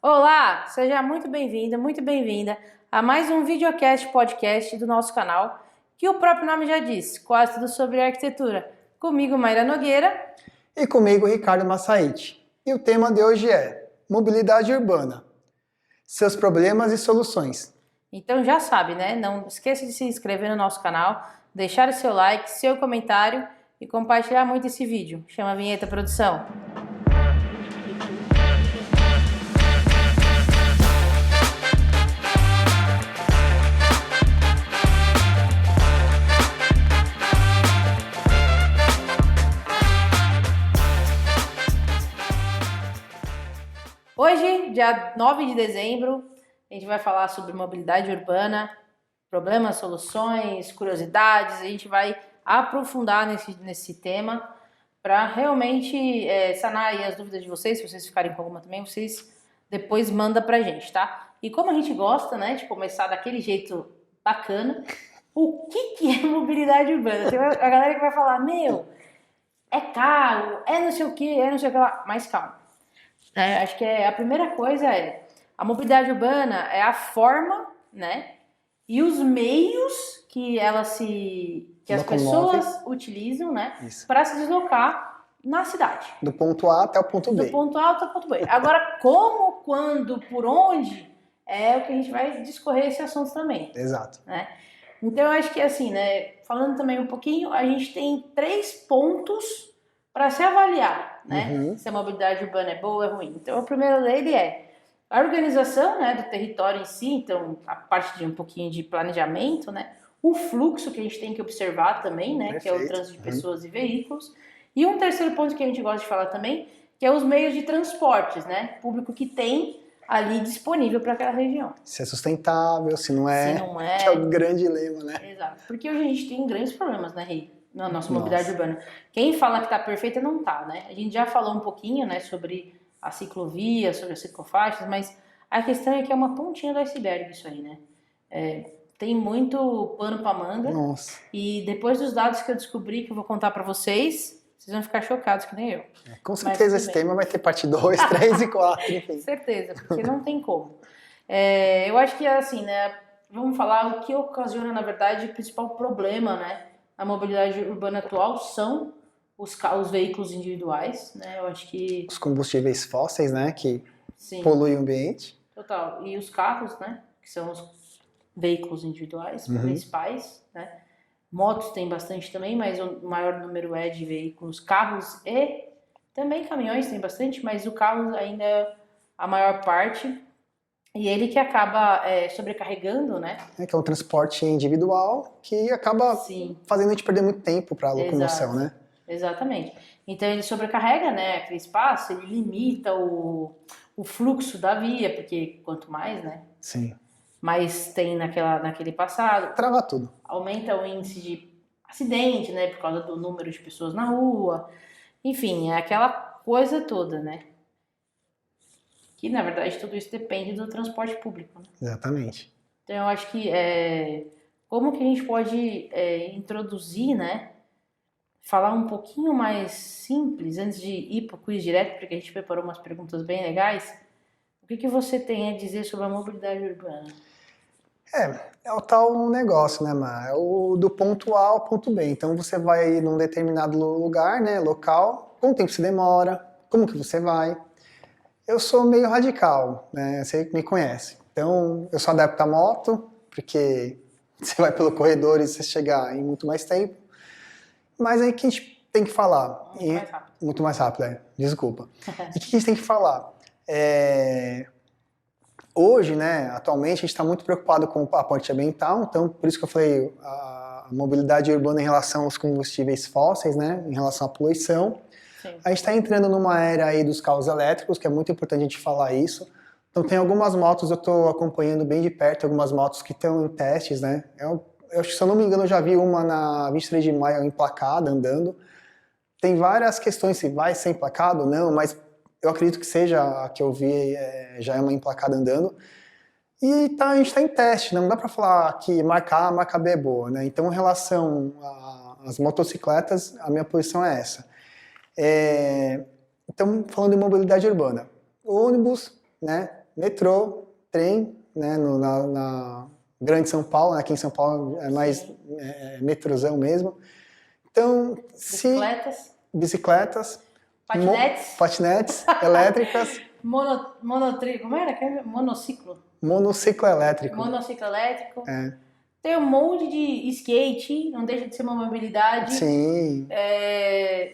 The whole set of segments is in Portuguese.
Olá, seja muito bem-vindo, muito bem-vinda a mais um videocast podcast do nosso canal, que o próprio nome já diz, quase tudo sobre arquitetura. Comigo, Mayra Nogueira. E comigo, Ricardo Massaíti. E o tema de hoje é mobilidade urbana, seus problemas e soluções. Então já sabe, né? Não esqueça de se inscrever no nosso canal, deixar o seu like, seu comentário e compartilhar muito esse vídeo. Chama a vinheta, produção. Hoje, dia 9 de dezembro, a gente vai falar sobre mobilidade urbana, problemas, soluções, curiosidades. A gente vai aprofundar nesse tema para realmente sanar aí as dúvidas de vocês. Se vocês ficarem com alguma também, vocês depois mandam pra gente, tá? E como a gente gosta, né, de começar daquele jeito bacana, o que é mobilidade urbana? Tem a galera que vai falar, meu, é carro, é não sei o que, é não sei o que lá. Mas calma. Acho que a primeira coisa a mobilidade urbana é a forma, né, e os meios que as pessoas utilizam, né, para se deslocar na cidade. Do ponto A até o ponto B. Do ponto A até o ponto B. Agora, como, quando, por onde, é o que a gente vai discorrer esse assunto também. Exato. Né? Então, eu acho que assim, né, falando também um pouquinho, a gente tem 3 pontos para se avaliar, né? Se a mobilidade urbana é boa ou é ruim. Então, o primeiro dele é a organização, né, do território em si, então a parte de um pouquinho de planejamento, né? O fluxo que a gente tem que observar também, né? Perfeito. Que é o trânsito de pessoas e veículos. E um terceiro ponto que a gente gosta de falar também, que é os meios de transportes, né? Público que tem ali disponível para aquela região. Se é sustentável, se não é, que é o grande lema, né? Exato, porque hoje a gente tem grandes problemas, né, Rei? Na nossa mobilidade urbana. Quem fala que tá perfeita não tá, né? A gente já falou um pouquinho, né, sobre a ciclovia, sobre as ciclofaixas, mas a questão é que é uma pontinha do iceberg isso aí, né? Tem muito pano pra manga. Nossa. E depois dos dados que eu descobri, que eu vou contar pra vocês vão ficar chocados, que nem eu. Com certeza esse tema vai ter parte 2, 3 e 4, enfim. Certeza, porque não tem como. Eu acho que assim, né, vamos falar o que ocasiona, na verdade, o principal problema, né? A mobilidade urbana atual são os veículos individuais, né? Eu acho que... Os combustíveis fósseis, né? Que poluem o ambiente. Total. E os carros, né? Que são os veículos individuais principais, né? Motos tem bastante também, mas o maior número é de veículos, carros e também caminhões tem bastante, mas o carro ainda é a maior parte. E ele que acaba sobrecarregando, né? Que é um transporte individual que acaba fazendo a gente perder muito tempo para a locomoção, né? Exatamente. Então ele sobrecarrega, né, aquele espaço, ele limita o fluxo da via, porque quanto mais, né? Sim. Mais tem naquele passado. Trava tudo. Aumenta o índice de acidente, né? Por causa do número de pessoas na rua. Enfim, é aquela coisa toda, né? Que, na verdade, tudo isso depende do transporte público. Né? Exatamente. Então, eu acho que como que a gente pode introduzir, né? Falar um pouquinho mais simples, antes de ir para o quiz direto, porque a gente preparou umas perguntas bem legais. O que você tem a dizer sobre a mobilidade urbana? É o tal negócio, né, Mar? É o do ponto A ao ponto B. Então, você vai num determinado lugar, né, local, quanto tempo se demora, como que você vai... Eu sou meio radical, né? Você me conhece. Então, eu sou adepto à moto, porque você vai pelo corredor e você chega em muito mais tempo. Mas aí que a gente tem que falar? Muito mais rápido, desculpa. E o que a gente tem que falar? Hoje, né, atualmente, a gente está muito preocupado com a parte ambiental, então por isso que eu falei a mobilidade urbana em relação aos combustíveis fósseis, né, em relação à poluição. A gente está entrando numa era aí dos carros elétricos, que é muito importante a gente falar isso. Então tem algumas motos, eu estou acompanhando bem de perto, algumas motos que estão em testes, né? Eu acho que, se eu não me engano, eu já vi uma na 23 de maio emplacada, andando. Tem várias questões se vai ser emplacado ou não, mas eu acredito que seja a que eu vi, já é uma emplacada andando. E a gente está em teste, né? Não dá para falar que marca A, marca B é boa, né? Então, em relação às motocicletas, a minha posição é essa. Então, falando de mobilidade urbana, o ônibus, né, metrô, trem, né, na Grande São Paulo, né, aqui em São Paulo é mais metrôzão mesmo. Então, bicicletas, patinetes elétricas, como era? Monociclo. Monociclo elétrico. Monociclo elétrico. Tem um monte de skate, não deixa de ser uma mobilidade. Sim.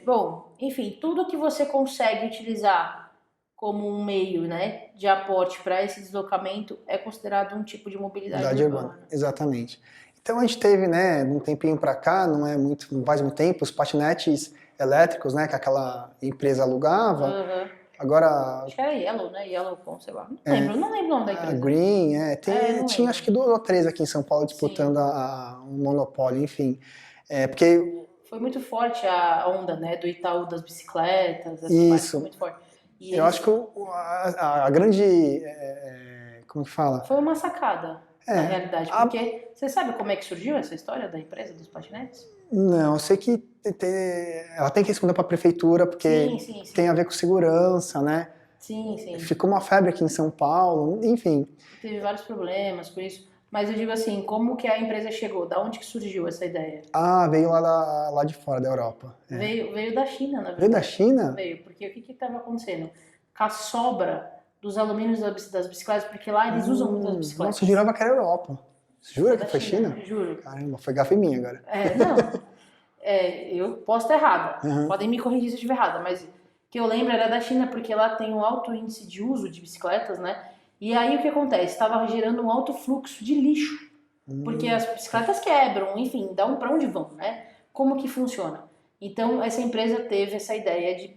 Bom, enfim, tudo que você consegue utilizar como um meio, né, de aporte para esse deslocamento é considerado um tipo de mobilidade urbana. Exatamente. Então a gente teve, né, um tempinho para cá, não faz muito tempo, os patinetes elétricos, né, que aquela empresa alugava. Uhum. Agora... Acho que era Yellow, né? Yellow, sei lá. Não lembro o nome da empresa. Green, tinha acho que 2 ou 3 aqui em São Paulo disputando um monopólio, enfim. Porque... Foi muito forte a onda, né, do Itaú das bicicletas. Isso. Foi muito forte. E eu acho que a grande... como que fala? Foi uma sacada, na realidade. Porque você sabe como é que surgiu essa história da empresa dos patinetes? Não, eu sei que ela tem que responder para a prefeitura, porque tem a ver com segurança, né? Sim. Ficou uma febre aqui em São Paulo, enfim. Teve vários problemas com isso. Mas eu digo assim, como que a empresa chegou? Da onde que surgiu essa ideia? Veio lá de fora da Europa. Veio da China, na verdade. Veio da China? Veio, porque o que estava acontecendo? Com a sobra dos alumínios das bicicletas, porque lá eles usam muitas bicicletas. Nossa, eu jurava que era Europa. Jura que foi China? Juro. Caramba, foi gafe minha agora. Eu posso estar errada. Podem me corrigir se eu estiver errada, mas o que eu lembro era da China, porque lá tem um alto índice de uso de bicicletas, né? E aí o que acontece? Estava gerando um alto fluxo de lixo, porque as bicicletas quebram, enfim, para onde vão, né? Como que funciona? Então essa empresa teve essa ideia de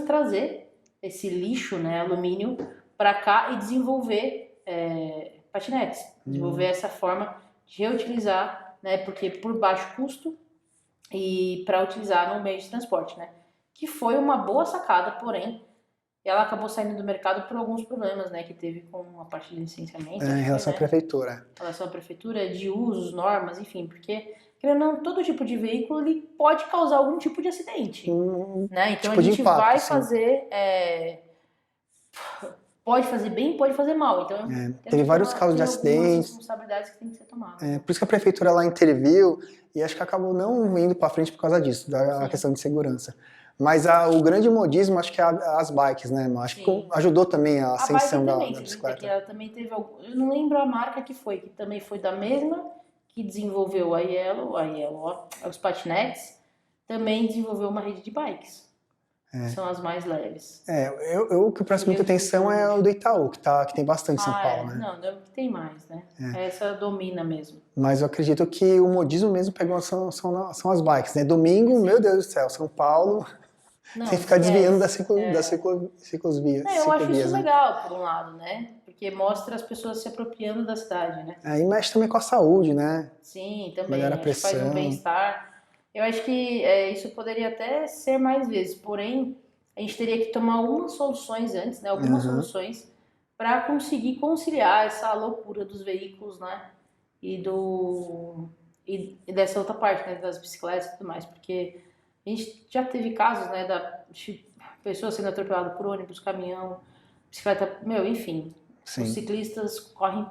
trazer esse lixo, né, alumínio, para cá e desenvolver patinetes, desenvolver essa forma de reutilizar, né, porque por baixo custo e para utilizar no meio de transporte, né, que foi uma boa sacada, porém ela acabou saindo do mercado por alguns problemas, né, que teve com a parte de licenciamento. Em relação à prefeitura. Em relação à prefeitura, de usos, normas, enfim, porque querendo ou não, todo tipo de veículo ele pode causar algum tipo de acidente, né? Então tipo a gente impacto, vai sim. fazer, pode fazer bem, pode fazer mal. Então teve vários casos de acidentes, responsabilidades que tem que ser tomadas. Por isso que a prefeitura lá interviu e acho que acabou não indo para frente por causa disso, da questão de segurança. Mas o grande modismo, acho que é as bikes, né? Acho que ajudou também a ascensão da bicicleta. Que ela também teve, eu não lembro a marca que também foi da mesma que desenvolveu a Yellow, os patinetes, também desenvolveu uma rede de bikes. São as mais leves. O que presta muita atenção é o do Itaú, que tem bastante em São Paulo, né? Não, tem mais, né? Essa domina mesmo. Mas eu acredito que o modismo mesmo pegou são as bikes, né? Domingo, meu Deus do céu, São Paulo... Tem que ficar desviando das ciclovias. Eu acho isso legal, por um lado, né? Porque mostra as pessoas se apropriando da cidade, né? E mexe também com a saúde, né? Sim, também. Melhora a pressão. Faz um bem-estar. Eu acho que isso poderia até ser mais vezes, porém, a gente teria que tomar algumas soluções antes, né? Algumas soluções para conseguir conciliar essa loucura dos veículos, né? E dessa outra parte, né? Das bicicletas e tudo mais, porque... A gente já teve casos, né, de pessoas sendo atropeladas por ônibus, caminhão, bicicleta, enfim. Sim. Os ciclistas correm...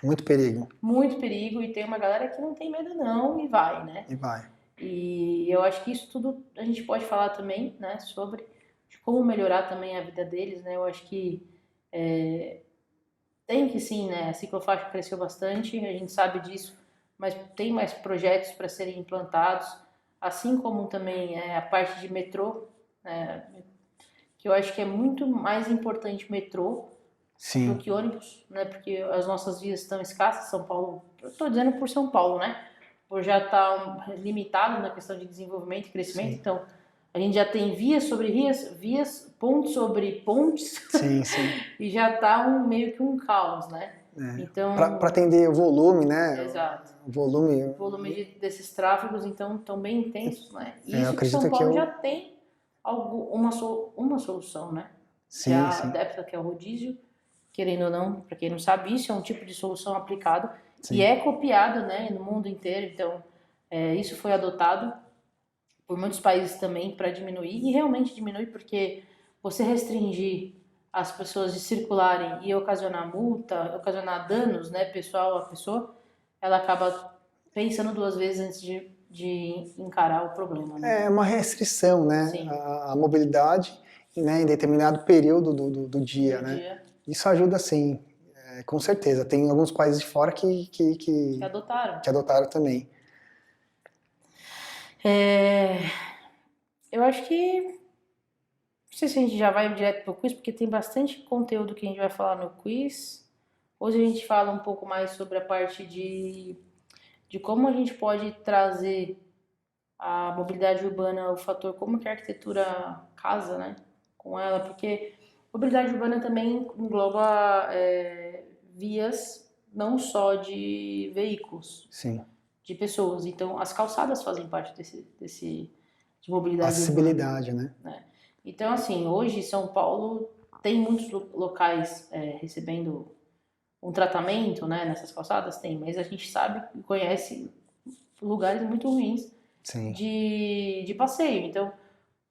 Muito perigo. Muito perigo, e tem uma galera que não tem medo não, e vai, né? E eu acho que isso tudo a gente pode falar também, né, sobre de como melhorar também a vida deles, né? Eu acho que tem que sim, né, a ciclofaixa cresceu bastante, a gente sabe disso, mas tem mais projetos para serem implantados, assim como também a parte de metrô, que eu acho que é muito mais importante metrô do que ônibus, né? Porque as nossas vias estão escassas, São Paulo, eu estou dizendo por São Paulo, né? Por já estar limitado na questão de desenvolvimento e crescimento, então a gente já tem vias sobre vias, pontes sobre pontes, e já está meio que um caos, né? Então, para atender o volume, né? Exato. O volume desses tráfegos, então, estão bem intensos, né? E isso que São Paulo já tem uma solução, né? A DEPTA, que é o rodízio, querendo ou não, para quem não sabe, isso é um tipo de solução aplicado e é copiado, né, no mundo inteiro. Então, isso foi adotado por muitos países também para diminuir, e realmente diminui, porque você restringir as pessoas de circularem e ocasionar multa, ocasionar danos, né, pessoal à pessoa, ela acaba pensando duas vezes antes de encarar o problema, né? É uma restrição, né? Sim. A mobilidade, né, em determinado período do dia, né? Dia Isso ajuda, sim, com certeza. Tem alguns países de fora que adotaram. que adotaram também. Eu acho que não sei se a gente já vai direto pro quiz, porque tem bastante conteúdo que a gente vai falar no quiz. Hoje a gente fala um pouco mais sobre a parte de como a gente pode trazer a mobilidade urbana, o fator como que a arquitetura casa, né, com ela, porque mobilidade urbana também engloba vias não só de veículos, Sim. de pessoas. Então, as calçadas fazem parte de mobilidade Acessibilidade, urbana, né? Então, assim, hoje São Paulo tem muitos locais recebendo um tratamento, né, nessas calçadas, tem, mas a gente sabe e conhece lugares muito ruins Sim. de passeio. Então,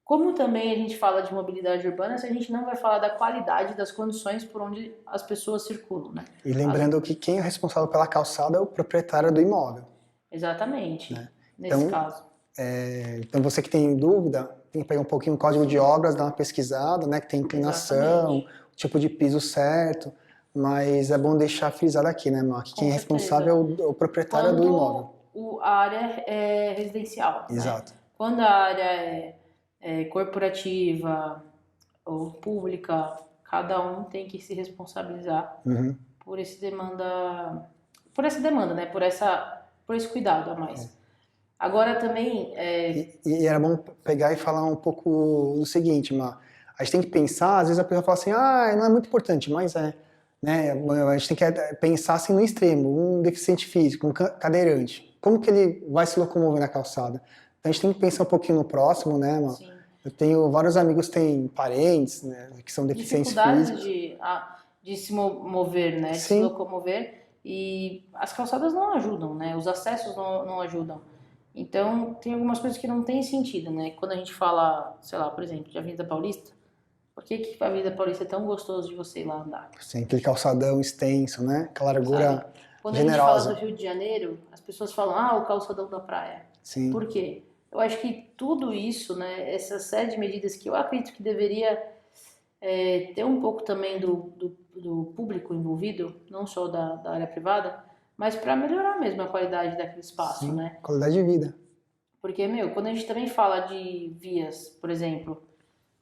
como também a gente fala de mobilidade urbana, se a gente não vai falar da qualidade das condições por onde as pessoas circulam, né? E lembrando que quem é responsável pela calçada é o proprietário do imóvel. Exatamente, Né? nesse Então, caso. Então você que tem dúvida, tem que pegar um pouquinho o código de obras, dar uma pesquisada, né, que tem inclinação, o tipo de piso certo, mas é bom deixar frisado aqui, né, Mark? Quem é responsável é o proprietário do imóvel. A área é residencial, Exato. Né? Quando a área é corporativa ou pública, cada um tem que se responsabilizar por essa demanda, né? Por esse cuidado a mais. Agora também... E era bom pegar e falar um pouco do seguinte, Mar. A gente tem que pensar, às vezes a pessoa fala assim, não é muito importante, mas é. Né? A gente tem que pensar assim no extremo, um deficiente físico, um cadeirante. Como que ele vai se locomover na calçada? Então a gente tem que pensar um pouquinho no próximo, né, Mar? Sim. Eu tenho vários amigos que têm parentes, né, que são deficientes físicos. De se mover, né? De se locomover. E as calçadas não ajudam, né? Os acessos não ajudam. Então, tem algumas coisas que não tem sentido, né? Quando a gente fala, sei lá, por exemplo, de Avenida Paulista, por que a Avenida Paulista é tão gostoso de você ir lá andar? Sim, aquele calçadão extenso, né? Aquela largura Quando generosa. a gente fala do Rio de Janeiro, as pessoas falam, o calçadão da praia. Sim. Por quê? Eu acho que tudo isso, né? Essa série de medidas que eu acredito que deveria ter um pouco também do público envolvido, não só da área privada, mas para melhorar mesmo a qualidade daquele espaço, Sim, né? Qualidade de vida. Porque, quando a gente também fala de vias, por exemplo,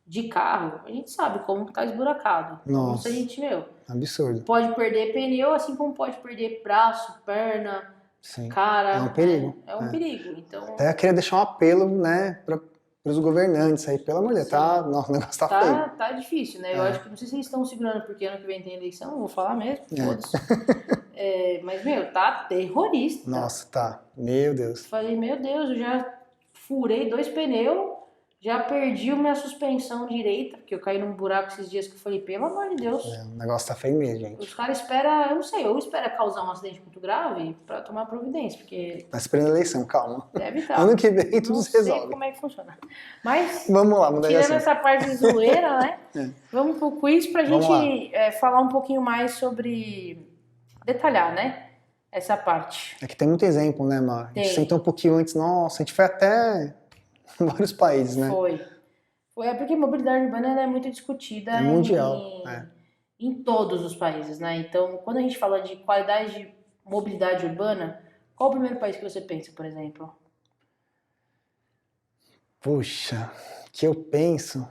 de carro, a gente sabe como tá esburacado. Nossa, então, a gente, absurdo. pode perder pneu, assim como pode perder braço, perna, Sim. cara. É um perigo. É um perigo. Então, até eu queria deixar um apelo, né, para os governantes aí, pelo amor de Deus, o negócio tá feio. Tá difícil, né? Eu acho que, não sei se eles estão segurando, porque ano que vem tem eleição, eu vou falar mesmo, foda-se. Mas, tá terrorista. Nossa, tá. Meu Deus. Falei, meu Deus, eu já furei 2 pneus, já perdi a minha suspensão direita, porque eu caí num buraco esses dias que eu falei, pelo amor de Deus. O negócio tá feio mesmo, gente. Os caras esperam, eu não sei, ou espera causar um acidente muito grave pra tomar providência, porque... Tá esperando a eleição, calma. Deve estar. Ano que vem tudo se resolve. Não sei como é que funciona. Mas, vamos lá, mudar de tirando assunto. essa parte de zoeira, né? Vamos pro quiz pra gente falar um pouquinho mais sobre... Detalhar, né? Essa parte. É que tem muito exemplo, né, Mar? A gente sentou um pouquinho antes, nossa, a gente foi até vários países, né? Foi porque a mobilidade urbana ela é muito discutida é mundial, em todos os países, né? Então, quando a gente fala de qualidade de mobilidade urbana, qual o primeiro país que você pensa, por exemplo? Puxa, que eu penso...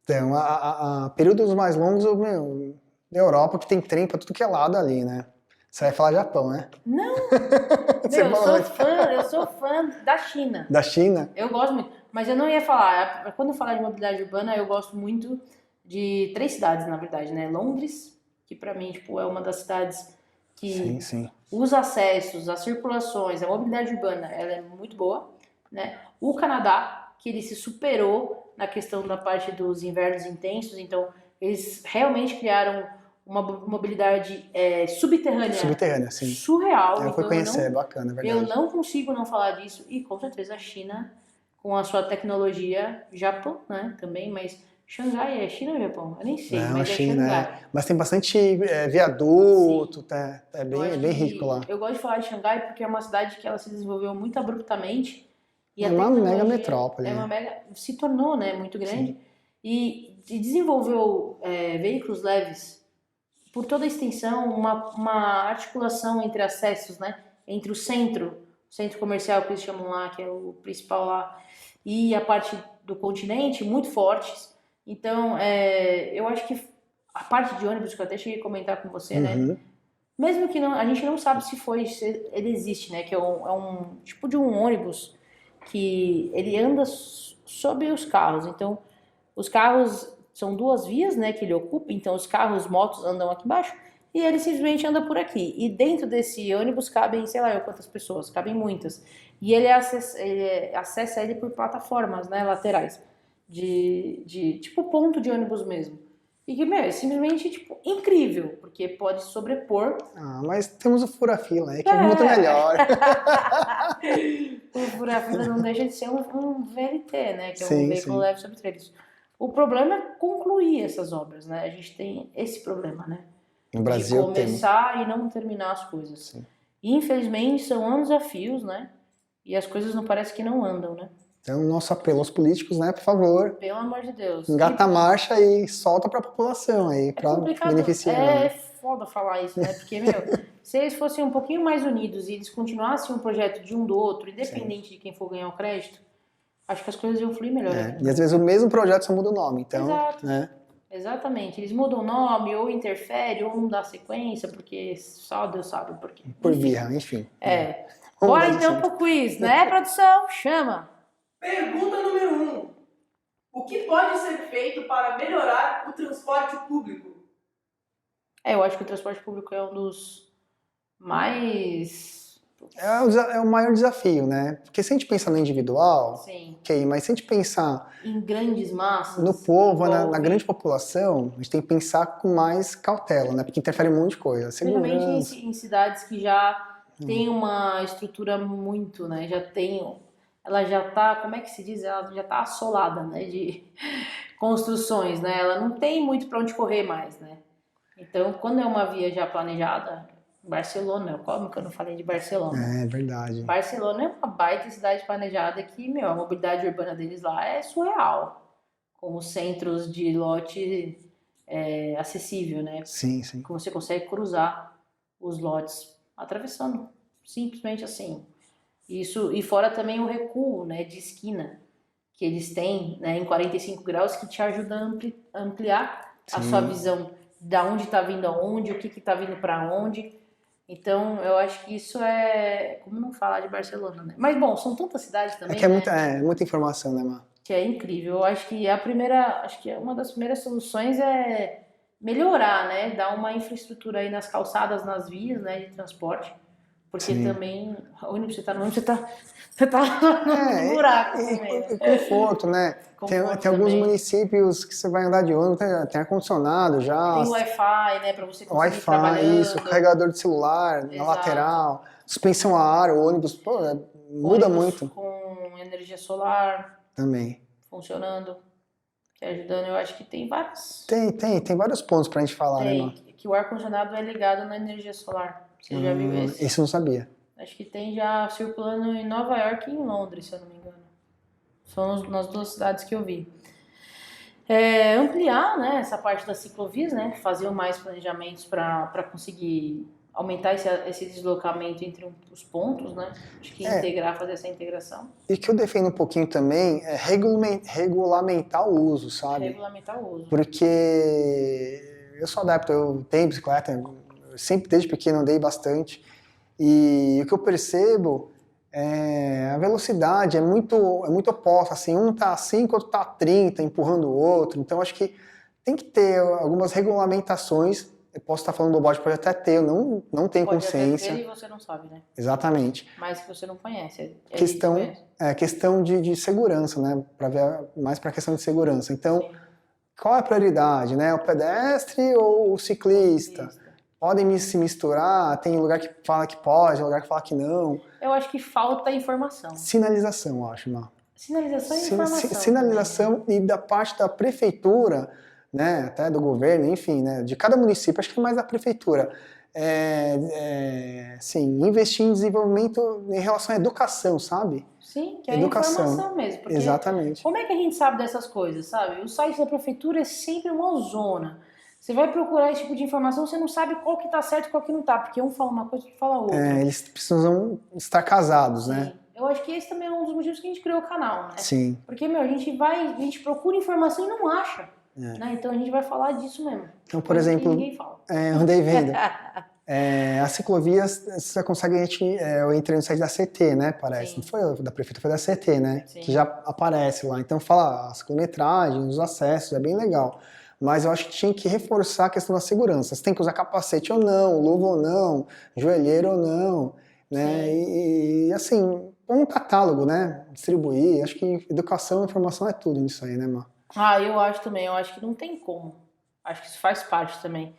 Então, períodos mais longos, na Europa, que tem trem pra tudo que é lado ali, né? Você vai falar Japão, né? Não! eu sou fã da China. Da China? Eu gosto muito. Mas eu não ia falar. Quando eu falar de mobilidade urbana, eu gosto muito de 3 cidades, na verdade, né? Londres, que pra mim, é uma das cidades que os acessos, as circulações, a mobilidade urbana, ela é muito boa, né? O Canadá, que ele se superou na questão da parte dos invernos intensos, então eles realmente criaram uma mobilidade subterrânea sim. surreal. Eu fui conhecer, é bacana, é verdade. Eu não consigo não falar disso, e com certeza a China, com a sua tecnologia, Japão, né, também, mas Xangai é China ou Japão? Eu nem sei, Não, mas China, é Xangai. Mas tem bastante viaduto, é Eu bem rico lá. Eu gosto de falar de Xangai porque é uma cidade que ela se desenvolveu muito abruptamente e É a uma mega tecnologia metrópole, é uma né? mega, se tornou, né, muito grande Sim. e desenvolveu veículos leves por toda a extensão, uma articulação entre acessos, né, entre o centro comercial que eles chamam lá, que é o principal lá, e a parte do continente, muito fortes. Então, eu acho que a parte de ônibus, que eu até cheguei a comentar com você, né, Uhum. mesmo que não, a gente não sabe se ele existe, né? Que é um tipo de um ônibus que ele anda sobre os carros. Então, os carros são duas vias, né? Que ele ocupa. Então, os carros, motos andam aqui embaixo e ele simplesmente anda por aqui. E dentro desse ônibus cabem, sei lá, eu quantas pessoas, cabem muitas. E ele acessa ele por plataformas, né? Laterais de tipo ponto de ônibus mesmo. E que, meu, é simplesmente, tipo, incrível, porque pode sobrepor. Ah, mas temos o fura-fila aí, que é muito É, melhor. o fura-fila não deixa de ser um VLT, né? Que é um Sim, veículo sim. leve sobre trilhos. O problema é concluir essas obras, né? A gente tem esse problema, né? No De Brasil temos. começar e não terminar as coisas. Sim. E, infelizmente, são anos a fios, né? E as coisas não parecem que não andam, né? Então, nosso apelo aos políticos, né, por favor, Pelo amor de Deus. engata a marcha e solta para a população aí, É para complicado, beneficiar é ela. foda falar isso, né? Porque, meu, se eles fossem um pouquinho mais unidos e eles continuassem um projeto de um do outro, independente de quem for ganhar o crédito, acho que as coisas iam fluir melhor aqui no E às vezes o mesmo projeto só muda o nome, então, Exato. né, Exatamente. Eles mudam o nome, ou interfere, ou não dá sequência, porque só Deus sabe por quê. por Enfim. birra, enfim. Vamos Bora mudar de então assunto. pro quiz, né, produção? Chama! Pergunta número 1. O que pode ser feito para melhorar o transporte público? Eu acho que o transporte público é um dos mais... É o maior desafio, né? Porque se a gente pensar no individual, Sim. ok, mas se a gente pensar Em grandes massas... no povo, na envolve- grande população, a gente tem que pensar com mais cautela, né? Porque interfere um monte de coisa. Principalmente Segurança. em cidades que já tem uma estrutura muito, né? Ela já tá, como é que se diz? Ela já tá assolada, né? De construções, né? Ela não tem muito para onde correr mais, né? Então, quando é uma via já planejada, Barcelona, como que eu não falei de Barcelona? É verdade. Barcelona é uma baita cidade planejada que, meu, a mobilidade urbana deles lá é surreal, com os centros de lote acessível, né? Sim, sim. Que você consegue cruzar os lotes atravessando, simplesmente assim. Isso, e fora também o recuo, né, de esquina que eles têm, né, em 45 graus, que te ajuda a ampliar a Sim. sua visão da onde está vindo aonde, o que está vindo para onde. Então, eu acho que isso como não falar de Barcelona, né? Mas bom, são tantas cidades também, que é né? muita informação, né, Mar? Que é incrível. Eu acho que acho que uma das primeiras soluções é melhorar, né? Dar uma infraestrutura aí nas calçadas, nas vias, né, de transporte. Porque Sim. também, onde você tá no ônibus, você tá no buraco também, né? E conforto, né? Conforto Tem alguns também. municípios que você vai andar de ônibus, tem ar-condicionado já. Tem Wi-Fi, né, pra você conseguir Wi-Fi, trabalhando. isso, carregador de celular na Exato. lateral, suspensão a ar, o ônibus, pô, muda Ônibus muito com energia solar também. funcionando, que ajudando. Eu acho que tem vários. Tem vários pontos pra gente falar, né, Mar? Que o ar-condicionado é ligado na energia solar. Você já viu esse? Esse eu não sabia. Acho que tem já circulando em Nova York e em Londres, se eu não me engano. São nas duas cidades que eu vi. Ampliar, né, essa parte das ciclovias, né, fazer mais planejamentos para conseguir aumentar esse deslocamento entre os pontos, né? Acho que fazer essa integração. E que eu defendo um pouquinho também é regulamentar o uso, sabe? Regulamentar o uso. Porque eu sou adepto, eu tenho bicicleta, eu sempre desde pequeno andei bastante. E o que eu percebo a velocidade é muito oposta, assim, um tá a 5, outro tá a 30, empurrando o outro. Então acho que tem que ter algumas regulamentações. Eu posso estar falando bobagem, pode até ter, eu não tenho consciência. Pode até ter e você não sabe, né? Exatamente. Mas que você não conhece. Questão de segurança, né? Mais para questão de segurança. Então, Sim. Qual é a prioridade, né? O pedestre ou o ciclista? Podem se misturar? Tem lugar que fala que pode, lugar que fala que não. Eu acho que falta informação. Sinalização, eu acho, Mar. Sinalização e informação. Sinalização e da parte da prefeitura, né, até do governo, enfim, né, de cada município, acho que é mais da prefeitura, sim, investir em desenvolvimento em relação à educação, sabe? Sim, que é Educação. informação mesmo. Porque Exatamente. como é que a gente sabe dessas coisas, sabe? O site da prefeitura é sempre uma zona. Você vai procurar esse tipo de informação, você não sabe qual que tá certo e qual que não tá, porque um fala uma coisa e outro fala outra. Eles precisam estar casados, Sim. né? Eu acho que esse também é um dos motivos que a gente criou o canal, né? Sim. Porque, a gente procura informação e não acha. Né? Então a gente vai falar disso mesmo. Então, por exemplo, ninguém fala. andei vendo. As ciclovias, você consegue, eu entrei no site da CT, né, parece, Sim. não foi da prefeitura, foi da CT, né, Sim. que já aparece lá, então fala a ciclometragem, os acessos, é bem legal, mas eu acho que tinha que reforçar a questão da segurança, você tem que usar capacete ou não, luva ou não, joelheiro ou não, né, e assim, um catálogo, né, distribuir, acho que educação e informação é tudo nisso aí, né, Mar? Eu acho também, eu acho que não tem como, acho que isso faz parte também.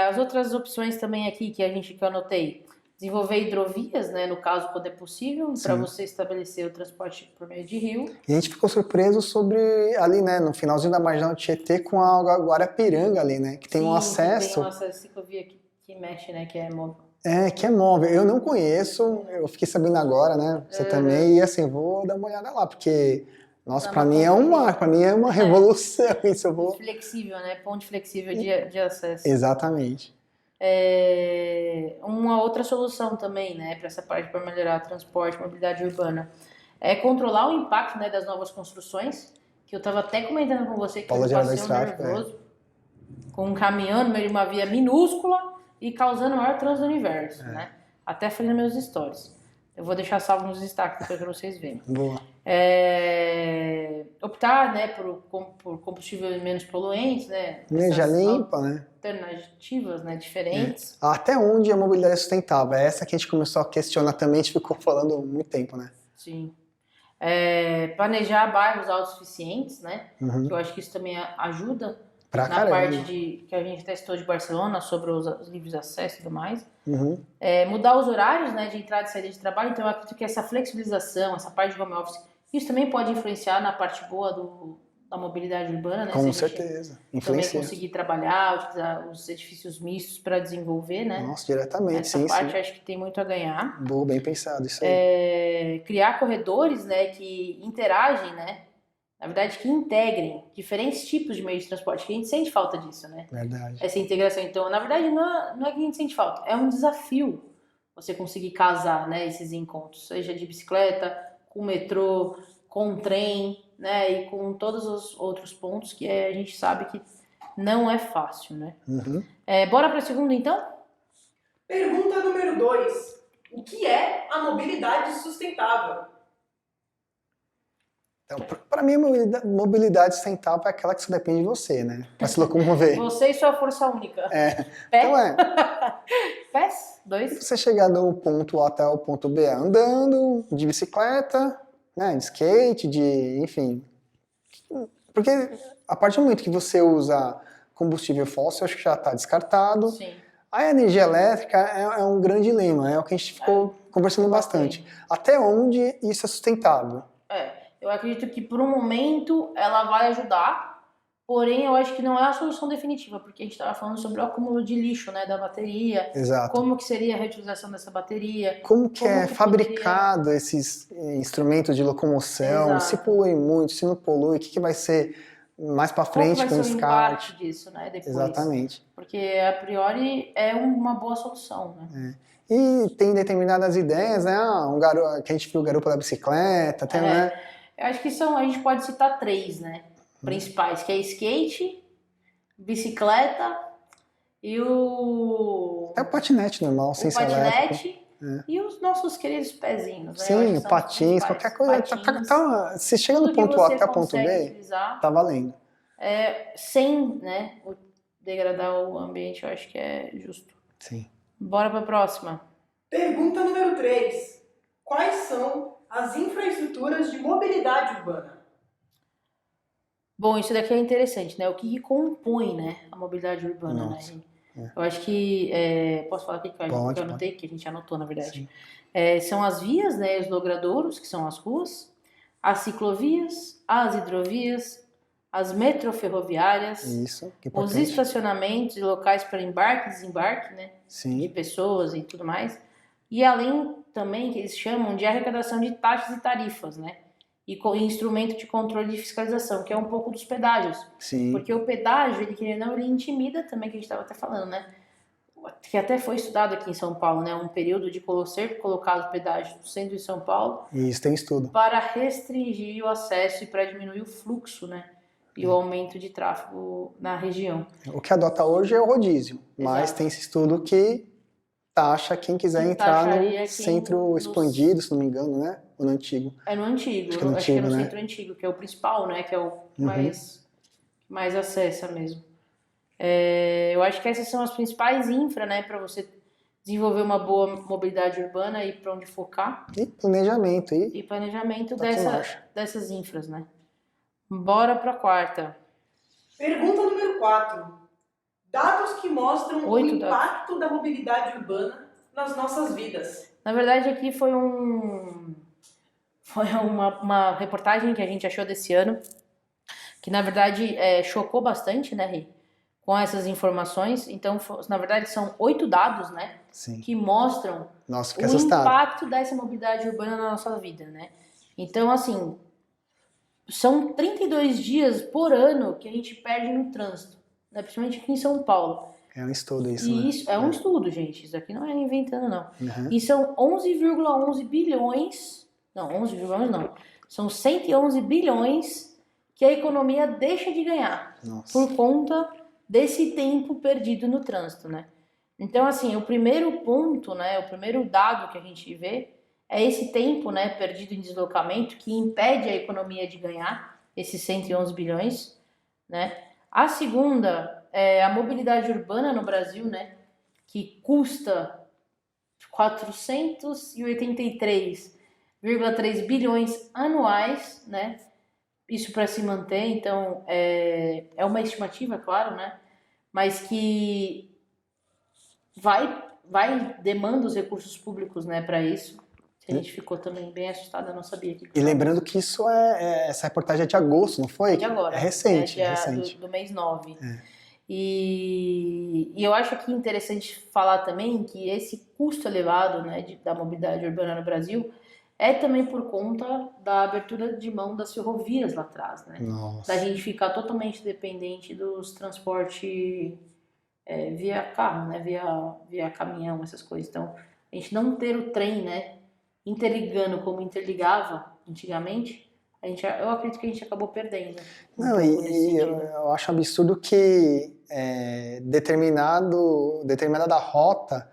As outras opções também aqui que eu anotei, desenvolver hidrovias, né, no caso quando é possível, para você estabelecer o transporte por meio de rio. E a gente ficou surpreso sobre ali, né, no finalzinho da marginal Tietê com a Guarapiranga ali, né, que tem um acesso. Tem um acesso ciclovia que mexe, né, que é móvel. Que é móvel. Eu não conheço, eu fiquei sabendo agora, né, você também, e assim, vou dar uma olhada lá, porque... Nossa, pra mim é um mar, pra mim é uma revolução isso, eu vou... Flexível, né? Ponte flexível de acesso. Exatamente. Uma outra solução também, né, para essa parte, para melhorar o transporte, mobilidade urbana, é controlar o impacto, né, das novas construções, que eu estava até comentando com você, que eu passei nervoso, com um caminhão no meio de uma via minúscula e causando o maior trânsito do universo, né? Até falei nos meus stories. Eu vou deixar salvo nos destaques para vocês verem. Boa. Optar, né, por combustíveis menos poluentes, né? Energia limpa, né? Alternativas, né, diferentes. Até onde a mobilidade é sustentável? É essa que a gente começou a questionar também, a gente ficou falando há muito tempo, né? Sim. Planejar bairros autossuficientes, né? Que eu acho que isso também ajuda pra na parte que a gente testou de Barcelona sobre os livres acessos e tudo mais. Mudar os horários, né, de entrada e saída de trabalho. Então eu acredito que essa flexibilização, essa parte de home office, isso também pode influenciar na parte boa da mobilidade urbana, né? Com certeza. Influencia. Também conseguir trabalhar, utilizar os edifícios mistos para desenvolver, né? Nossa, diretamente, sim. Essa parte acho que tem muito a ganhar. Boa, bem pensado isso aí. Criar corredores, né, que interagem, né? Na verdade, que integrem diferentes tipos de meios de transporte, que a gente sente falta disso, né? Verdade. Essa integração. Então, na verdade, não é que a gente sente falta, é um desafio você conseguir casar, né, esses encontros, seja de bicicleta, com metrô, com trem, né, e com todos os outros pontos que a gente sabe que não é fácil, né? Bora para a segunda, então? Pergunta número 2. O que é a mobilidade sustentável? Então, para mim, a mobilidade sustentável é aquela que só depende de você, né? Para se locomover. Você e sua força única. Pé? Então Pés? 2? Você chegar do ponto A até o ponto B andando, de bicicleta, né? De skate, enfim. Porque a partir do momento que você usa combustível fóssil, acho que já está descartado. Sim. A energia elétrica é um grande dilema, é o que a gente ficou conversando bastante. Até onde isso é sustentável? Eu acredito que por um momento ela vai ajudar, porém eu acho que não é a solução definitiva, porque a gente estava falando sobre o acúmulo de lixo, né, da bateria. Exato. Como que seria a reutilização dessa bateria. Como que é fabricado esses instrumentos de locomoção, Exato. Se polui muito, se não polui, o que vai ser mais para frente com o descarte. Qual vai ser o impacto disso, né, depois. Exatamente. Porque a priori é uma boa solução, né. E tem determinadas ideias, né, que a gente viu o garupa da bicicleta, tem, né. Eu acho que a gente pode citar 3, né, principais, que é skate, bicicleta e o patinete normal, sem ser elétrico. E os nossos queridos pezinhos, né? Sim, patins, qualquer coisa. Se chega no ponto A até o ponto B, tá valendo. Sem, né, degradar o ambiente, eu acho que é justo. Sim. Bora para a próxima. Pergunta número 3. Quais são as infraestruturas de mobilidade urbana? Bom, isso daqui é interessante, né? O que compõe, né, a mobilidade urbana, Nossa. né? Eu acho que... posso falar aqui que eu anotei, que a gente anotou, na verdade. São as vias, né, os logradouros, que são as ruas, as ciclovias, as hidrovias, as metroferroviárias, Isso, que os importante. estacionamentos e locais para embarque e desembarque, né, de Sim, pessoas e tudo mais. E além também que eles chamam de arrecadação de taxas e tarifas, né? E instrumento de controle de fiscalização, que é um pouco dos pedágios. sim. Porque o pedágio, ele querendo ou não, ele intimida também, que a gente estava até falando, né? Que até foi estudado aqui em São Paulo, né? Um período de ser colocado pedágio no centro de São Paulo Isso tem estudo. para restringir o acesso e para diminuir o fluxo, né? E o aumento de tráfego na região. O que adota hoje é o rodízio, mas Exato. tem esse estudo que taxa quem quiser Que entrar taxaria no quem centro expandido, se não me engano, né? Ou no antigo. É no antigo, Acho que é no acho que é antigo, no né? centro antigo, que é o principal, né? Que é o mais acessa mesmo. Eu acho que essas são as principais infra, né? Para você desenvolver uma boa mobilidade urbana e para onde focar. E planejamento. E E planejamento Tá com marcha. dessas infras, né? Bora para a quarta. Pergunta número 4. Dados que mostram o 8 impacto da mobilidade urbana nas nossas vidas. Na verdade, aqui foi uma reportagem que a gente achou desse ano, que na verdade chocou bastante, né, Rê? Com essas informações. Então, na verdade, são 8 dados, né? sim. Que mostram Nossa, fiquei o assustado. impacto dessa mobilidade urbana na nossa vida, né? Então, assim, são 32 dias por ano que a gente perde no trânsito, né? Principalmente aqui em São Paulo. É um estudo isso, E né? isso é um estudo, gente. Isso aqui não é inventando, não. Uhum. E são 11,11 bilhões. Não, 11,11 não. São 111 bilhões que a economia deixa de ganhar Nossa. por conta desse tempo perdido no trânsito, né? Então, assim, o primeiro ponto, né, o primeiro dado que a gente vê é esse tempo, né, perdido em deslocamento que impede a economia de ganhar esses 111 bilhões, né? A segunda é a mobilidade urbana no Brasil, né, que custa 483,3 bilhões anuais, né? Isso para se manter, então é uma estimativa, claro, né? Mas que demanda os recursos públicos, né, para isso. A gente ficou também bem assustada, não sabia que. E lembrando que isso essa reportagem é de agosto, não foi? É de agora. É recente, É é recente. do mês 9. E eu acho aqui interessante falar também que esse custo elevado, né, da mobilidade urbana no Brasil é também por conta da abertura de mão das ferrovias lá atrás, né? Nossa. Da gente ficar totalmente dependente dos transportes via carro, né? Via caminhão, essas coisas. Então, a gente não ter o trem, né, interligando como interligava antigamente, eu acredito que a gente acabou perdendo. Não, e eu acho absurdo que determinada rota,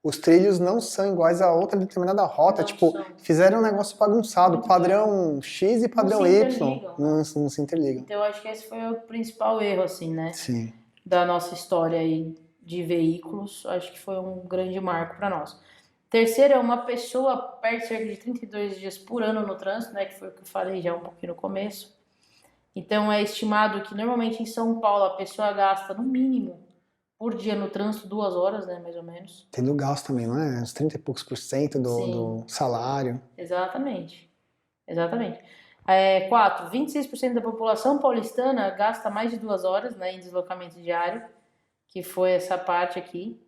os trilhos não são iguais a outra determinada rota. Não tipo, são. fizeram um negócio bagunçado, Muito padrão X e padrão se Y. interligam, Não se interligam. Então, eu acho que esse foi o principal erro, assim, né? Sim. Da nossa história aí de veículos. Acho que foi um grande marco para nós. Terceiro, é uma pessoa perde cerca de 32 dias por ano no trânsito, né? Que foi o que eu falei já um pouquinho no começo. Então, é estimado que normalmente em São Paulo a pessoa gasta no mínimo por dia no trânsito 2 horas, né? Mais ou menos. Tem do gasto também, não é? Uns 30 e poucos % do salário. Exatamente. 4, 26% da população paulistana gasta mais de 2 horas, né, em deslocamento diário, que foi essa parte aqui.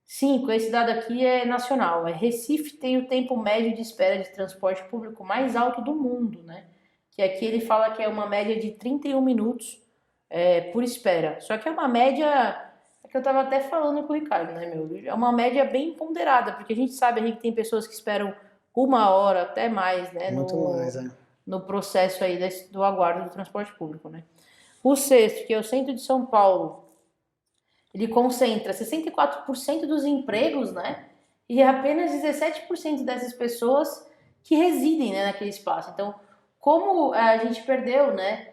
5, esse dado aqui é nacional. Recife tem o tempo médio de espera de transporte público mais alto do mundo, né? Que aqui ele fala que é uma média de 31 minutos por espera. Só que é uma média, que eu estava até falando com o Ricardo, né, meu? É uma média bem ponderada, porque a gente sabe que tem pessoas que esperam 1 hora, até mais, né? Muito mais, no processo aí do aguardo do transporte público, né? O sexto, que é o centro de São Paulo, ele concentra 64% dos empregos, né? E apenas 17% dessas pessoas que residem, né, naquele espaço. Então, como a gente perdeu, né,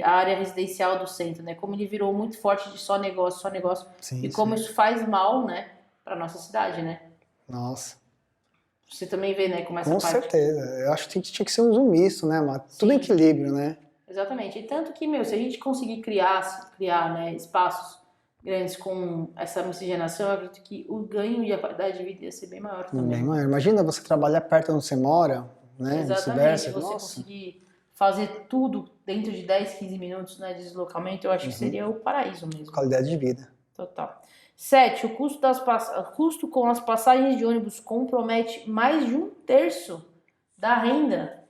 a área residencial do centro, né? Como ele virou muito forte de só negócio, sim, e como isso faz mal, né, para nossa cidade, né? Nossa. Você também vê, né, como essa Com parte... certeza. Eu acho que tinha que ser um misto, né, Mato? Tudo em equilíbrio, né? Exatamente. E tanto que, se a gente conseguir criar, né, espaços grandes com essa miscigenação, eu acredito que o ganho e a qualidade de vida ia ser bem maior também. Bem maior. Imagina você trabalhar perto onde você mora, né? Exatamente, Vice-versa. você Nossa, conseguir fazer tudo dentro de 10, 15 minutos, né, de deslocamento, eu acho que seria o paraíso mesmo. qualidade de vida. Total. 7. O custo com as passagens de ônibus compromete mais de 1/3 da renda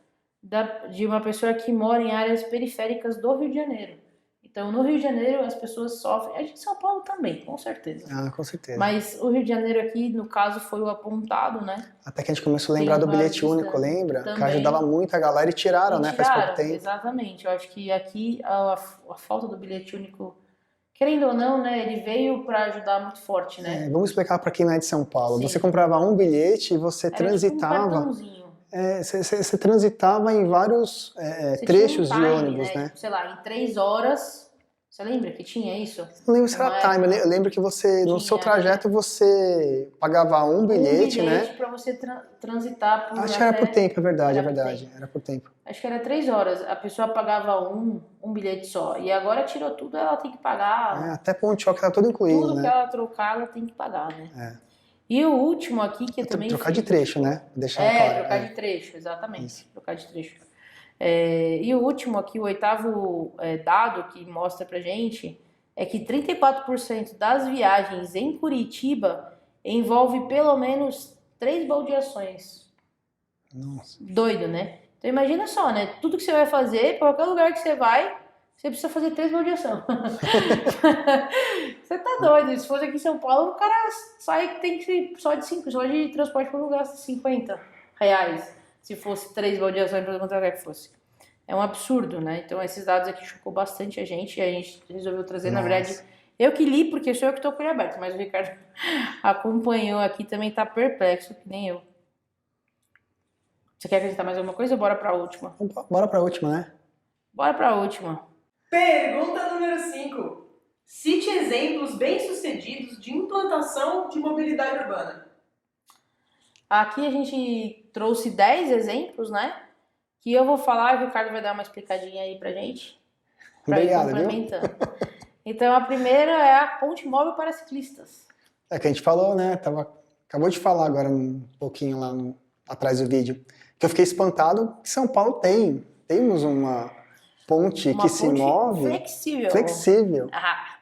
de uma pessoa que mora em áreas periféricas do Rio de Janeiro. Então, no Rio de Janeiro, as pessoas sofrem. A gente em São Paulo também, com certeza. Ah, com certeza. Mas o Rio de Janeiro aqui, no caso, foi o apontado, né? Até que a gente começou a lembrar do bilhete único, lembra? também. Que ajudava muito a galera e tiraram, né? Faz pouco tempo. Exatamente. Eu acho que aqui a falta do bilhete único, querendo ou não, né? Ele veio para ajudar muito forte, né? Vamos explicar para quem não é de São Paulo. Sim. Você comprava um bilhete e você Era transitava. Tipo um cartãozinho. Você transitava em vários trechos tinha um time, de ônibus, né? Sei lá, em 3 horas. Você lembra que tinha isso? Não lembro se era time, eu lembro que você, no seu trajeto, você pagava um bilhete, né? Para você transitar por. Acho que era por tempo, é verdade, era por tempo. Acho que era 3 horas. A pessoa pagava um bilhete só. E agora tirou tudo, ela tem que pagar. Até ponto choque tá tudo incluído, tudo né? que ela trocar, ela tem que pagar, né? E o último aqui, que eu também... Trocar de trecho, né? Deixar claro. Trocar de trecho, exatamente. Isso. Trocar de trecho. E o último aqui, o 8º dado que mostra pra gente, é que 34% das viagens em Curitiba envolve pelo menos 3 baldeações. Nossa. Doido, né? Então imagina só, né? Tudo que você vai fazer, pra qualquer lugar que você vai, você precisa fazer 3 baldeações. Você tá doido. Se fosse aqui em São Paulo, o cara sai que tem que ser só de transporte por lugar, R$50. Se fosse 3 baldeações para qualquer lugar que fosse. É um absurdo, né? Então esses dados aqui chocou bastante a gente e a gente resolveu trazer, na verdade, eu que li, porque sou eu que tô com ele aberto, mas o Ricardo acompanhou aqui, também tá perplexo, que nem eu. Você quer acrescentar mais alguma coisa ou bora pra última? Bora pra última, né? Bora pra última. Pergunta número 5. Cite exemplos bem-sucedidos de implantação de mobilidade urbana. Aqui a gente trouxe 10 exemplos, né? Que eu vou falar e o Ricardo vai dar uma explicadinha aí pra gente. Pra ir complementando. Então a primeira é a ponte móvel para ciclistas. É que a gente falou, né? Acabou de falar agora um pouquinho lá atrás do vídeo. Que eu fiquei espantado que São Paulo temos uma ponte que se move flexível.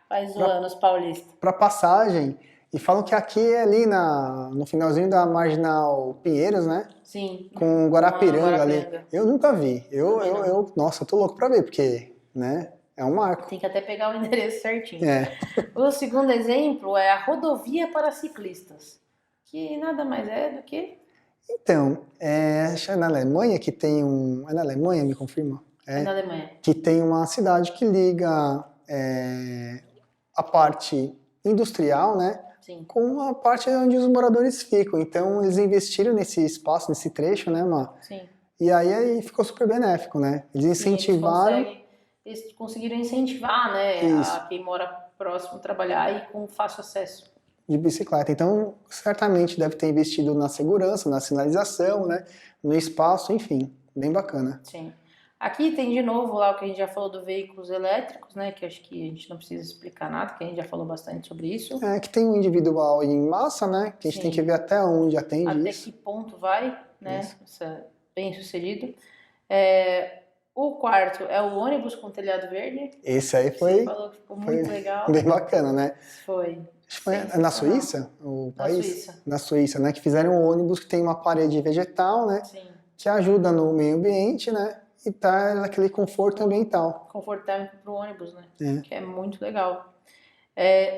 Faz anos paulista. Para passagem. E falam que aqui é ali no finalzinho da Marginal Pinheiros, né? Sim. Com Guarapiranga ali. Eu nunca vi. Nossa, eu tô louco pra ver, porque, né? É um marco. Tem que até pegar o endereço certinho. O segundo exemplo é a rodovia para ciclistas. Que nada mais é do que... Então, acho que é na Alemanha que tem É na Alemanha, me confirma? É na Alemanha. Que tem uma cidade que liga a parte industrial, né? Sim. Com a parte onde os moradores ficam. Então, eles investiram nesse espaço, nesse trecho, né, Má? Sim. E aí ficou super benéfico, né? Eles incentivaram... Eles conseguiram incentivar, né, a quem mora próximo trabalhar e com fácil acesso. De bicicleta. Então, certamente deve ter investido na segurança, na sinalização, né? No espaço, enfim. Bem bacana. Sim. Aqui tem de novo lá o que a gente já falou do veículos elétricos, né? Que acho que a gente não precisa explicar nada, que a gente já falou bastante sobre isso. Que tem o individual e em massa, né? Que a gente tem que ver até onde atende até isso. Que ponto vai, né? Isso é bem sucedido. O quarto é o ônibus com telhado verde. Esse aí foi... Você falou que ficou muito legal. Bem bacana, né? Foi. Na Suíça, o país? Na Suíça. Na Suíça, né? Que fizeram um ônibus que tem uma parede vegetal, né? Sim. Que ajuda no meio ambiente, né? E tá naquele conforto ambiental. Conforto térmico pro ônibus, né? Que é muito legal.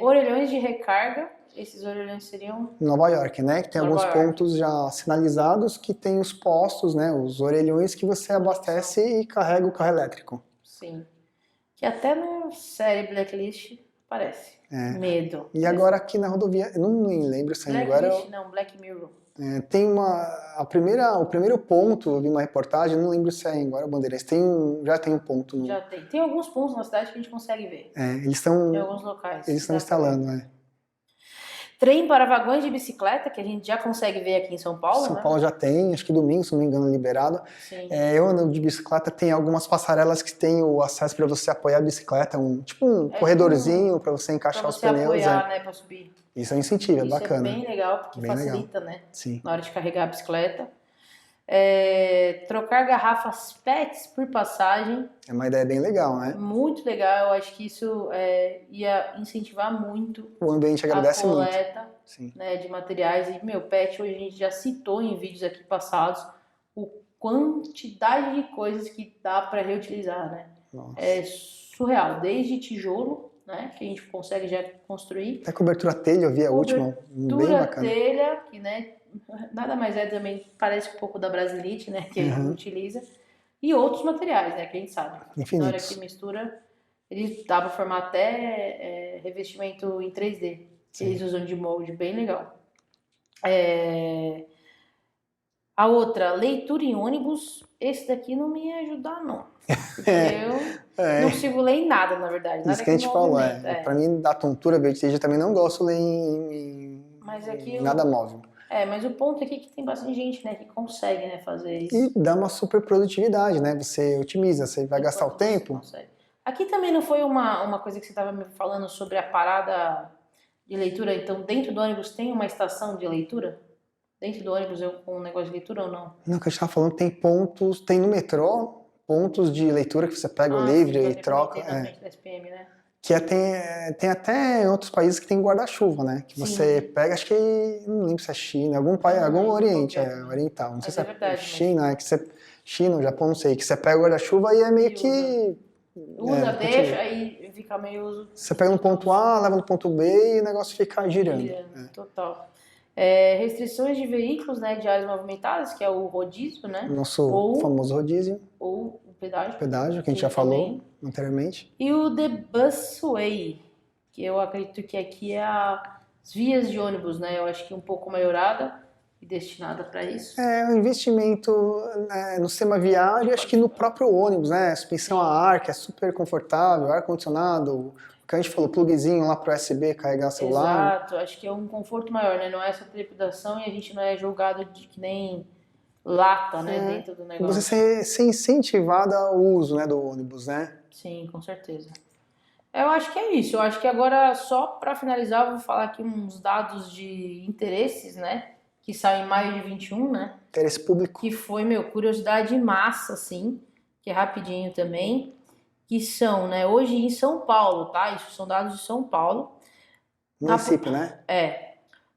Orelhões de recarga. Esses orelhões seriam... Nova York, né? Que tem alguns pontos já sinalizados que tem os postos, né? Os orelhões que você abastece e carrega o carro elétrico. Sim. Que até no série Blacklist aparece. Medo. E agora aqui na rodovia, eu não me lembro se agora... Black Mirror. Tem o primeiro ponto, eu vi uma reportagem, não lembro se é em Guarabandeirantes, já tem um ponto. Já tem. Tem alguns pontos na cidade que a gente consegue ver. Eles estão... Em alguns locais. Eles estão instalando, Trem para vagões de bicicleta, que a gente já consegue ver aqui em São Paulo, São Paulo já tem, acho que domingo, se não me engano, liberado. Sim. Eu ando de bicicleta, tem algumas passarelas que tem o acesso para você apoiar a bicicleta, tipo um corredorzinho para você encaixar os pneus. Para você apoiar, né, para subir. Isso é um incentivo, é bacana. Isso é bem legal, porque facilita, né? Sim. Na hora de carregar a bicicleta. Trocar garrafas PETs por passagem. É uma ideia bem legal, né? Muito legal, eu acho que isso ia incentivar muito O ambiente a agradece muito. coleta, Sim. né, de materiais. E, PET hoje a gente já citou em vídeos aqui passados o quantidade de coisas que dá para reutilizar, né? Nossa. É surreal, desde tijolo, né, que a gente consegue já construir. Até cobertura telha, eu vi a última, bem bacana. Telha, que, né, nada mais também, parece um pouco da Brasilite, né, que a gente utiliza. E outros materiais, né, que a gente sabe. Infinitos. Na hora que mistura, ele dá para formar até revestimento em 3D. Sim. Eles usam de molde, bem legal. A outra, leitura em ônibus. Esse daqui não me ia ajudar, não. Porque eu não consigo ler em nada, na verdade. Nada isso que a gente falou, Pra mim, da tontura vertigem, eu também não gosto de ler em nada móvel. Mas o ponto aqui é que tem bastante gente, né, que consegue, né, fazer isso. E dá uma super produtividade, né? Você otimiza, você vai gastar o tempo. Aqui também não foi uma coisa que você estava me falando sobre a parada de leitura. Então, dentro do ônibus tem uma estação de leitura? Dentro do ônibus com um negócio de leitura ou não? Não, que a gente estava falando, tem pontos, tem no metrô, pontos de leitura que você pega o livro e troca. Na frente da SPM, né? Que tem até em outros países que tem guarda-chuva, né? Que você pega, acho que, não lembro se é China, algum país, algum Oriente, oriental. Não sei se é verdade, China, é que você, China, Japão, não sei, que você pega o guarda-chuva e é meio que... deixa, aí fica meio... Você pega no ponto A, leva no ponto B e o negócio fica girando. Total. Restrições de veículos, né, de áreas movimentadas, que é o rodízio, né? Nosso famoso rodízio. Ou o pedágio. Pedágio, que a gente já falou anteriormente. E o The Busway, que eu acredito que aqui é as vias de ônibus, né? Eu acho que um pouco melhorada e destinada para isso. O investimento no sistema viário, acho que no próprio ônibus, né? Suspensão a ar, que é super confortável, ar-condicionado, o que a gente falou, plugzinho lá para USB, carregar celular. Exato, acho que é um conforto maior, né? Não é essa trepidação e a gente não é julgado de que nem lata, né, dentro do negócio. Você ser incentivada ao uso, né, do ônibus, né? Sim, com certeza. Eu acho que é isso. Eu acho que agora, só para finalizar, eu vou falar aqui uns dados de interesses, né, que saem em maio de 21, né? Interesse público. Que foi, curiosidade massa, assim, que é rapidinho também, que são, né, hoje em São Paulo, tá? Isso são dados de São Paulo. Município, né?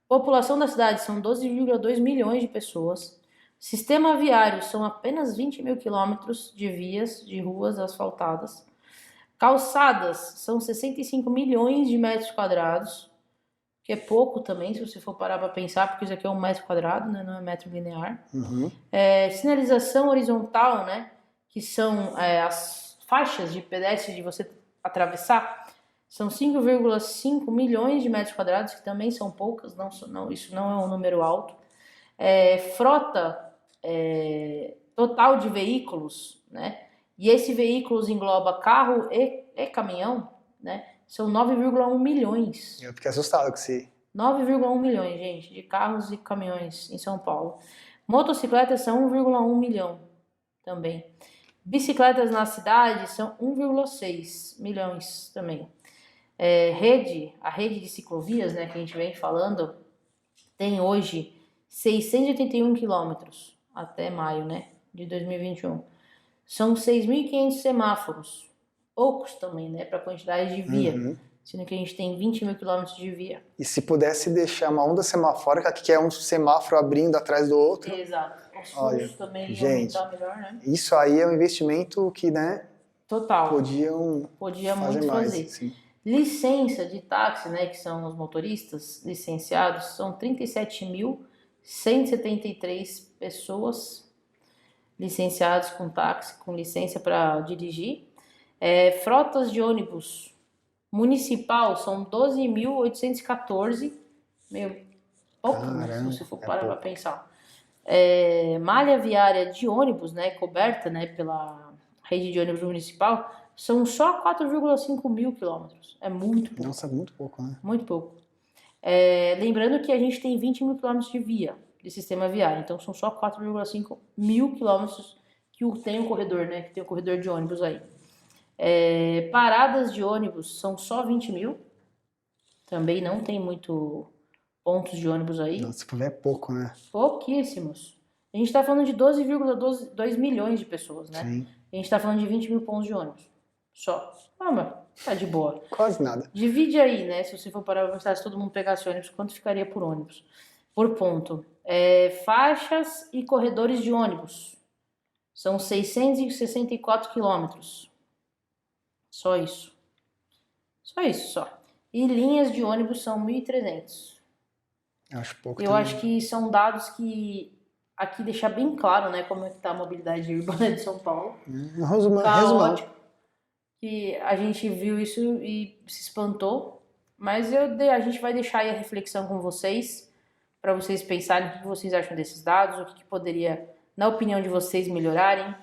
População da cidade são 12,2 milhões de pessoas. Sistema viário são apenas 20 mil quilômetros de vias, de ruas asfaltadas. Calçadas são 65 milhões de metros quadrados, que é pouco também, se você for parar para pensar, porque isso aqui é 1 metro quadrado, né, não é metro linear. Sinalização horizontal, né, que são as faixas de pedestre de você atravessar, são 5,5 milhões de metros quadrados, que também são poucas, isso não é um número alto. Frota total de veículos, né? E esse veículos engloba carro e caminhão, né? São 9,1 milhões. Eu fiquei assustado com esse... 9,1 milhões, gente, de carros e caminhões em São Paulo. Motocicletas são 1,1 milhão também. Bicicletas na cidade são 1,6 milhões também. A rede de ciclovias, né, que a gente vem falando, tem hoje 681 quilômetros até maio, né, de 2021. São 6.500 semáforos. Poucos também, né, para a quantidade de via. Sendo que a gente tem 20 mil quilômetros de via. E se pudesse deixar uma onda semafórica, que é um semáforo abrindo atrás do outro. Exato. Os fluxos também gente, aumentar melhor, né? Isso aí é um investimento que, né? Total. Podia muito mais, fazer. Sim. Licença de táxi, né, que são os motoristas licenciados, são 37.173 pessoas licenciadas com táxi, com licença para dirigir. Frotas de ônibus municipal são 12.814. Pouco, né, se você for parar para pensar. Malha viária de ônibus, né, coberta, né, pela rede de ônibus municipal, são só 4,5 mil quilômetros. É muito pouco. Nossa, muito pouco, né? Muito pouco. Lembrando que a gente tem 20 mil quilômetros de via, de sistema viário. Então, são só 4,5 mil quilômetros que tem o corredor, né? Que tem o corredor de ônibus aí. Paradas de ônibus são só 20 mil. Também não tem muito pontos de ônibus aí. Nossa, se for ver, é pouco, né? Pouquíssimos. A gente está falando de 12,2 milhões de pessoas, né? Sim. A gente está falando de 20 mil pontos de ônibus. Só. Ah, mas tá de boa. Quase nada. Divide aí, né? Se você for parar pra pensar, se todo mundo pegasse ônibus, quanto ficaria por ônibus? Por ponto. Faixas e corredores de ônibus. São 664 quilômetros. Só isso. Só isso, só. E linhas de ônibus são 1.300. Acho pouco. Eu acho que são dados que aqui deixar bem claro, né, como é que tá a mobilidade urbana de São Paulo. Resumão. Caótico. Que a gente viu isso e se espantou. Mas a gente vai deixar aí a reflexão com vocês, para vocês pensarem o que vocês acham desses dados, o que poderia, na opinião de vocês, melhorarem,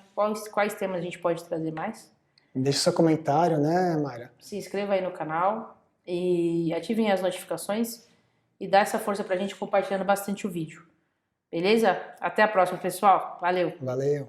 quais temas a gente pode trazer mais. Deixe seu comentário, né, Mayra? Se inscreva aí no canal e ativem as notificações e dá essa força pra gente compartilhando bastante o vídeo. Beleza? Até a próxima, pessoal. Valeu! Valeu!